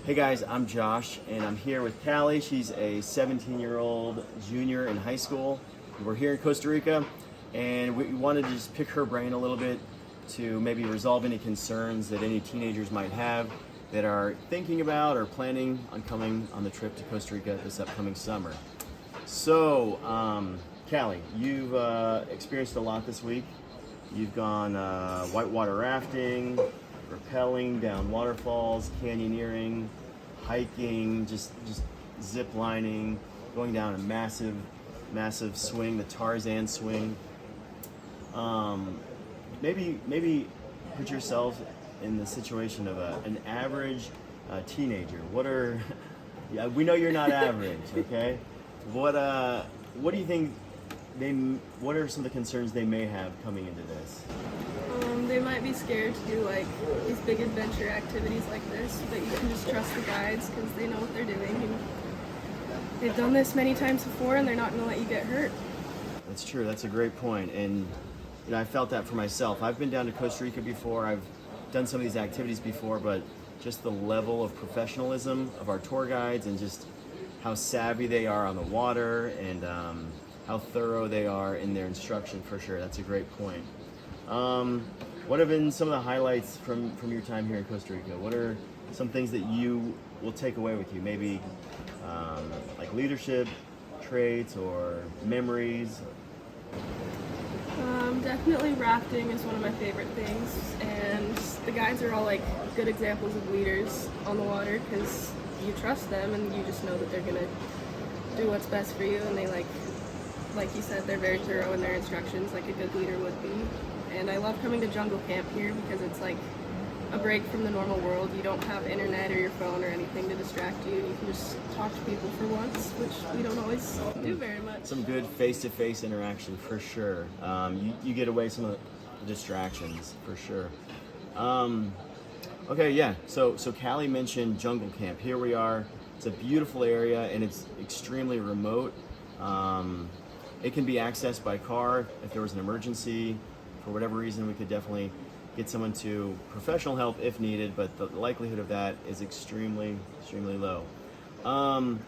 Hey guys, I'm Josh, and I'm here with Kallie. She's a 17-year-old junior in high school. We're here in Costa Rica, and we wanted to just pick her brain a little bit to maybe resolve any concerns that any teenagers might have that are thinking about or planning on coming on the trip to Costa Rica this upcoming summer. So, Kallie, you've experienced a lot this week. You've gone whitewater rafting, rappelling down waterfalls, canyoneering, hiking, just zip lining, going down a massive swing, the Tarzan swing. Maybe put yourself in the situation of an average teenager. Yeah, we know you're not average, okay? What do you think what are some of the concerns they may have coming into this? They might be scared to do like these big adventure activities like this, but you can just trust the guides because they know what they're doing. And they've done this many times before, and they're not going to let you get hurt. That's true. That's a great point. And I felt that for myself. I've been down to Costa Rica before. I've done some of these activities before, but just the level of professionalism of our tour guides and just how savvy they are on the water and how thorough they are in their instruction, for sure. That's a great point. What have been some of the highlights from your time here in Costa Rica? What are some things that you will take away with you? Maybe like leadership traits or memories? Definitely rafting is one of my favorite things, and the guides are all like good examples of leaders on the water because you trust them and you just know that they're gonna do what's best for you, and they like you said, they're very thorough in their instructions like a good leader would be. And I love coming to jungle camp here because it's like a break from the normal world. You don't have internet or your phone or anything to distract you. You can just talk to people for once, which we don't always do very much. Some good face-to-face interaction for sure. You get away some of the distractions for sure. Okay, yeah. So Kallie mentioned jungle camp. Here we are. It's a beautiful area and it's extremely remote. It can be accessed by car if there was an emergency. For whatever reason, we could definitely get someone to professional help if needed, but the likelihood of that is extremely low.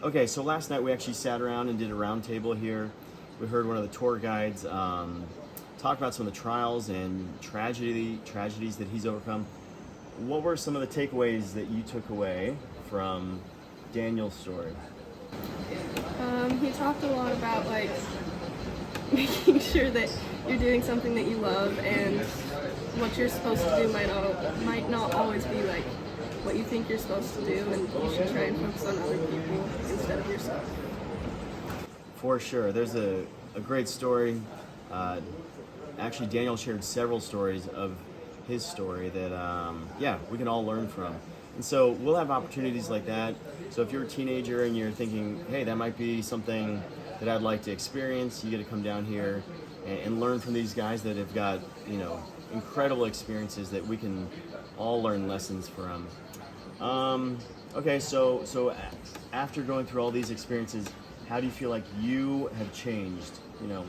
Okay, so last night we actually sat around and did a round table here. We heard one of the tour guides talk about some of the trials and tragedies that he's overcome. What were some of the takeaways that you took away from Daniel's story? He talked a lot about like making sure that you're doing something that you love, and what you're supposed to do might not always be like what you think you're supposed to do, and you should try and focus on other people instead of yourself. For sure. There's a great story. Actually, Daniel shared several stories of his story that we can all learn from. And so we'll have opportunities like that. So if you're a teenager and you're thinking, hey, that might be something that I'd like to experience, you get to come down here and learn from these guys that have got, incredible experiences that we can all learn lessons from. Okay, so after going through all these experiences, how do you feel like you have changed?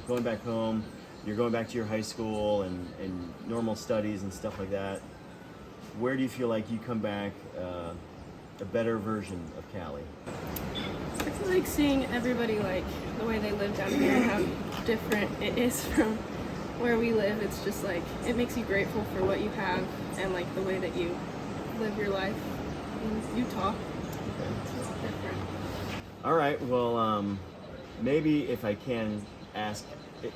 Going back home, you're going back to your high school and normal studies and stuff like that. Where do you feel like you come back a better version of Kallie? I feel like seeing everybody like the way they live down here and how different it is from where we live. It's just like it makes you grateful for what you have and like the way that you live your life in Utah. It's just different. All right. Well, maybe if I can ask,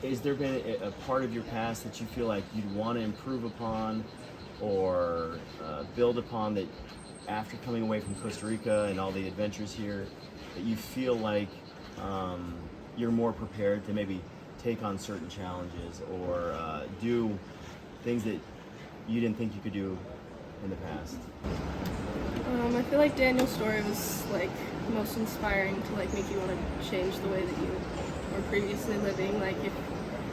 has there been a part of your past that you feel like you'd want to improve upon or build upon that after coming away from Costa Rica and all the adventures here, that you feel like you're more prepared to maybe take on certain challenges or do things that you didn't think you could do in the past? I feel like Daniel's story was like most inspiring to like make you want to change the way that you were previously living. Like if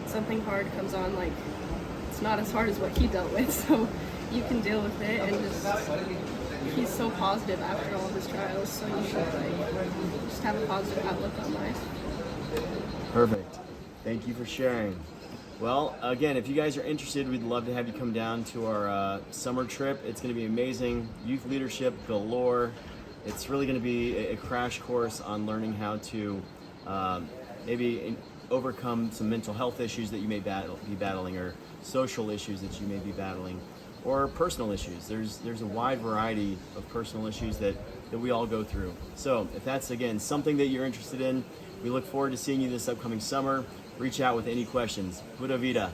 something hard comes on, like it's not as hard as what he dealt with, so you can deal with it. And just he's so positive after all of his trials, so you should like just have a positive outlook on life. Perfect. Thank you for sharing. Well, again, if you guys are interested, we'd love to have you come down to our summer trip. It's going to be amazing. Youth leadership galore. It's really going to be a crash course on learning how to maybe overcome some mental health issues that you may be battling, or social issues that you may be battling, or personal issues. There's a wide variety of personal issues that we all go through. So if that's, again, something that you're interested in, we look forward to seeing you this upcoming summer. Reach out with any questions. Pura vida.